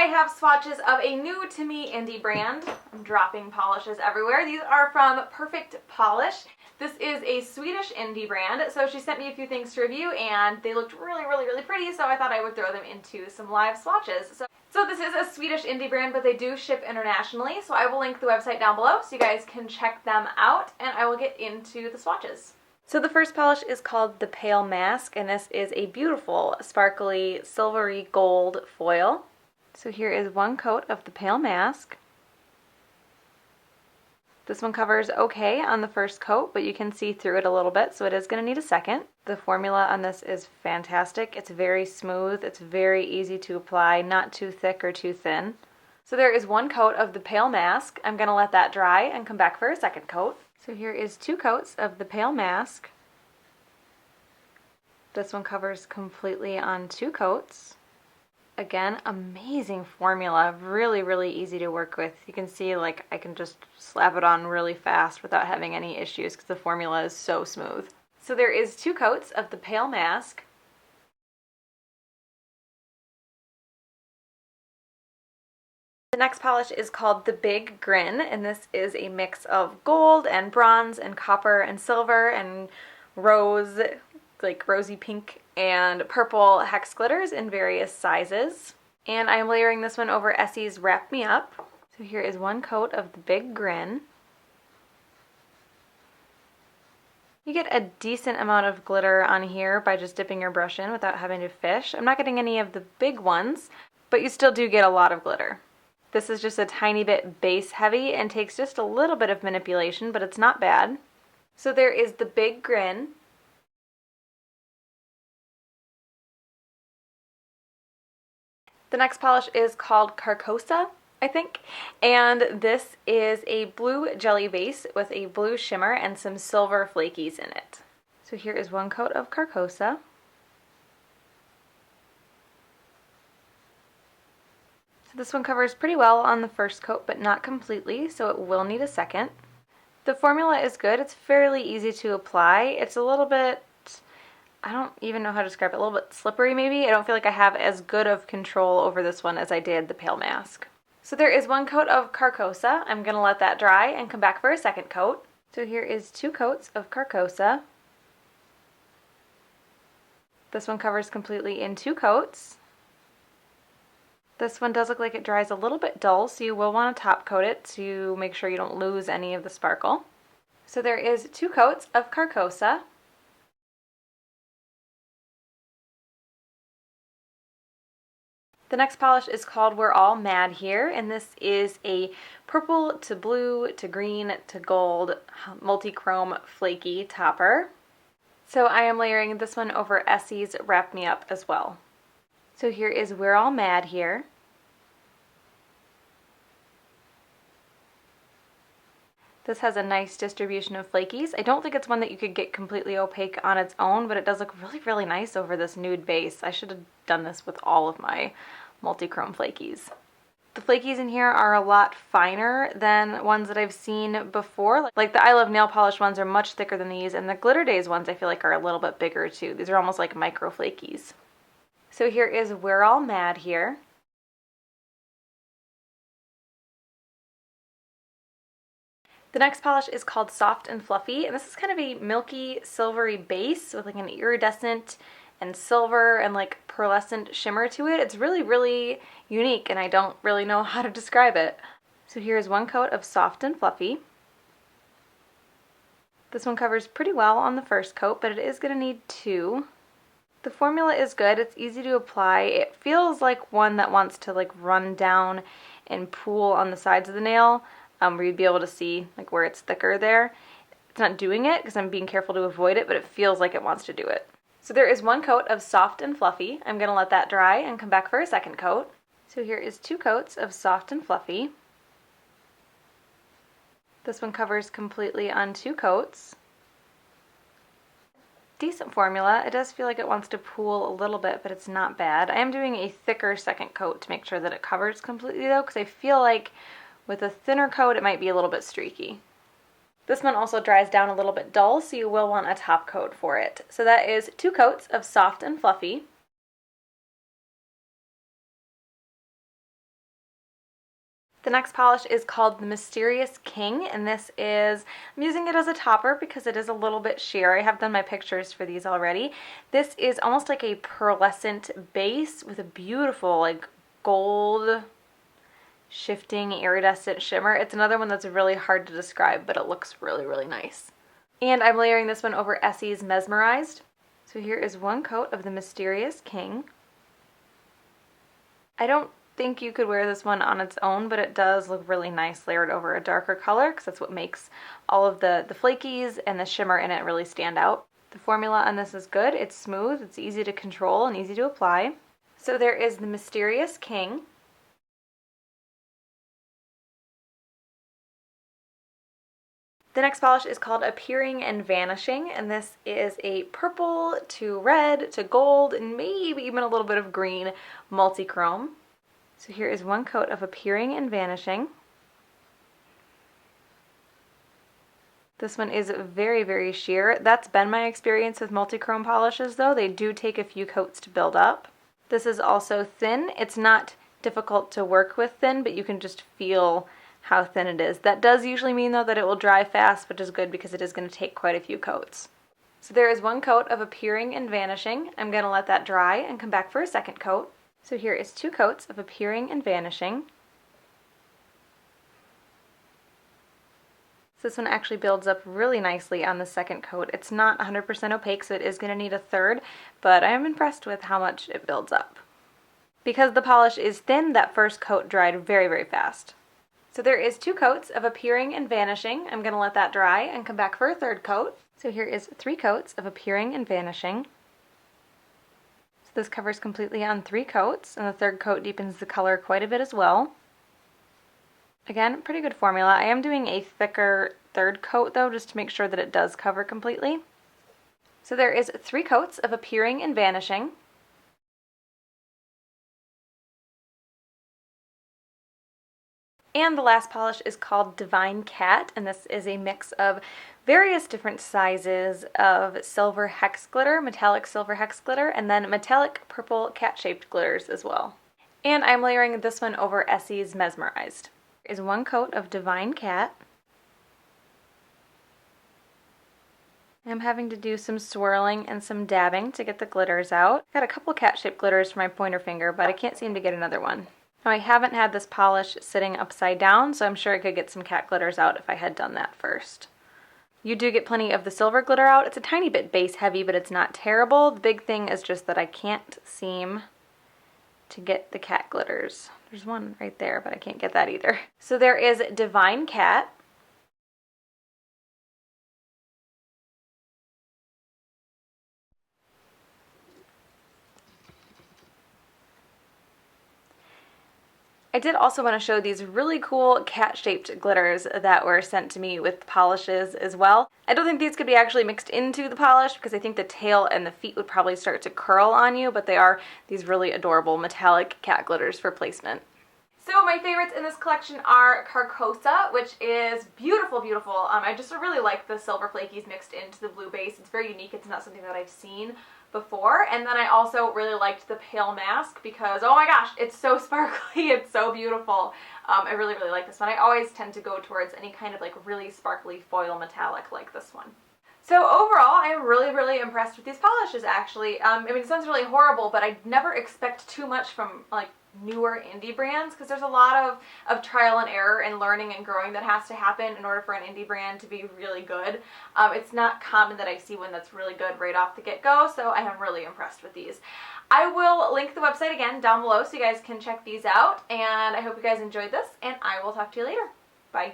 I have swatches of a new to me indie brand. I'm dropping polishes everywhere. These are from Purrfect Pawlish. This is a Swedish indie brand, so she sent me a few things to review and they looked really pretty, so I thought I would throw them into some live swatches. So this is a Swedish indie brand, but they do ship internationally, so I will link the website down below so you guys can check them out, and I will get into the swatches. So the first polish is called the Pale Mask, and this is a beautiful, sparkly, silvery gold foil. So here is one coat of the Pale Mask. This one covers okay on the first coat, but you can see through it a little bit, so it is going to need a second. The formula on this is fantastic. It's very smooth, it's very easy to apply, not too thick or too thin. So there is one coat of the Pale Mask. I'm going to let that dry and come back for a second coat. So here is two coats of the Pale Mask. This one covers completely on two coats. Again, amazing formula, really easy to work with. You can see like I can just slap it on really fast without having any issues because the formula is so smooth. So there is two coats of the Pale Mask. The next polish is called the Big Grin, and this is a mix of gold and bronze and copper and silver and rose, like rosy pink, and purple hex glitters in various sizes. And I'm layering this one over Essie's Wrap Me Up. So here is one coat of the Big Grin. You get a decent amount of glitter on here by just dipping your brush in without having to fish. I'm not getting any of the big ones, but you still do get a lot of glitter. This is just a tiny bit base heavy and takes just a little bit of manipulation, but it's not bad. So there is the Big Grin. The next polish is called Carcosa, I think, and this is a blue jelly base with a blue shimmer and some silver flakies in it. So here is one coat of Carcosa. This one covers pretty well on the first coat, but not completely, so it will need a second. The formula is good. It's fairly easy to apply. It's a little bit, I don't even know how to describe it, a little bit slippery maybe. I don't feel like I have as good of control over this one as I did the Pale Mask. So there is one coat of Carcosa. I'm going to let that dry and come back for a second coat. So here is two coats of Carcosa. This one covers completely in two coats. This one does look like it dries a little bit dull, so you will want to top coat it to make sure you don't lose any of the sparkle. So there is two coats of Carcosa. The next polish is called We're All Mad Here, and this is a purple to blue to green to gold multi-chrome flaky topper. So I am layering this one over Essie's Wrap Me Up as well. So here is We're All Mad Here. This has a nice distribution of flakies. I don't think it's one that you could get completely opaque on its own, but it does look really nice over this nude base. I should have done this with all of my multi-chrome flakies. The flakies in here are a lot finer than ones that I've seen before. Like the I Love Nail Polish ones are much thicker than these, and the Glitter Days ones I feel like are a little bit bigger too. These are almost like micro flakies. So here is We're All Mad Here. The next polish is called Soft and Fluffy, and this is kind of a milky, silvery base with like an iridescent and silver and like pearlescent shimmer to it. It's really unique, and I don't really know how to describe it. So here's one coat of Soft and Fluffy. This one covers pretty well on the first coat, but it is going to need two. The formula is good. It's easy to apply. It feels like one that wants to like run down and pool on the sides of the nail, where you'd be able to see like where it's thicker there. It's not doing it because I'm being careful to avoid it, but it feels like it wants to do it. So there is one coat of Soft and Fluffy. I'm going to let that dry and come back for a second coat. So here is two coats of Soft and Fluffy. This one covers completely on two coats. Decent formula. It does feel like it wants to pool a little bit, but it's not bad. I am doing a thicker second coat to make sure that it covers completely though, because I feel like with a thinner coat it might be a little bit streaky. This one also dries down a little bit dull, so you will want a top coat for it. So that is two coats of Soft and Fluffy. The next polish is called the Mysterious King, and this is, I'm using it as a topper because it is a little bit sheer. I have done my pictures for these already. This is almost like a pearlescent base with a beautiful like gold shifting iridescent shimmer. It's another one that's really hard to describe, but it looks really, really nice. And I'm layering this one over Essie's Mesmerized. So here is one coat of the Mysterious King. I don't think you could wear this one on its own, but it does look really nice layered over a darker color because that's what makes all of the flakies and the shimmer in it really stand out. The formula on this is good. It's smooth, it's easy to control and easy to apply. So there is the Mysterious King. The next polish is called Appearing and Vanishing, and this is a purple to red to gold and maybe even a little bit of green multi-chrome. So here is one coat of Appearing and Vanishing. This one is very, very sheer. That's been my experience with multi-chrome polishes though. They do take a few coats to build up. This is also thin. It's not difficult to work with thin, but you can just feel how thin it is. That does usually mean though that it will dry fast, which is good because it is going to take quite a few coats. So there is one coat of Appearing and Vanishing. I'm going to let that dry and come back for a second coat. So here is two coats of Appearing and Vanishing. So this one actually builds up really nicely on the second coat. It's not 100% opaque, so it is going to need a third, but I am impressed with how much it builds up. Because the polish is thin, that first coat dried very, very fast. So there is two coats of Appearing and Vanishing. I'm going to let that dry and come back for a third coat. So here is three coats of Appearing and Vanishing. So this covers completely on three coats, and the third coat deepens the color quite a bit as well. Again, pretty good formula. I am doing a thicker third coat though, just to make sure that it does cover completely. So there is three coats of Appearing and Vanishing. And the last polish is called Divine Cat, and this is a mix of various different sizes of silver hex glitter, metallic silver hex glitter, and then metallic purple cat-shaped glitters as well. And I'm layering this one over Essie's Mesmerized. Is one coat of Divine Cat. I'm having to do some swirling and some dabbing to get the glitters out. Got a couple cat-shaped glitters for my pointer finger, but I can't seem to get another one. Now I haven't had this polish sitting upside down, so I'm sure I could get some cat glitters out if I had done that first. You do get plenty of the silver glitter out. It's a tiny bit base heavy, but it's not terrible. The big thing is just that I can't seem to get the cat glitters. There's one right there, but I can't get that either. So there is Divine Cat. I did also want to show these really cool cat-shaped glitters that were sent to me with polishes as well. I don't think these could be actually mixed into the polish because I think the tail and the feet would probably start to curl on you, but they are these really adorable metallic cat glitters for placement. So my favorites in this collection are Carcosa, which is beautiful, beautiful. I just really like the silver flakies mixed into the blue base. It's very unique. It's not something that I've seen before. And then I also really liked the Pale Mask because, oh my gosh, it's so sparkly. It's so beautiful. I really, really like this one. I always tend to go towards any kind of like really sparkly foil metallic like this one. So overall, I am really, really impressed with these polishes actually. I mean, it sounds really horrible, but I never expect too much from like newer indie brands because there's a lot of trial and error and learning and growing that has to happen in order for an indie brand to be really good. It's not common that I see one that's really good right off the get-go, so I am really impressed with these. I will link the website again down below so you guys can check these out, and I hope you guys enjoyed this, and I will talk to you later. Bye.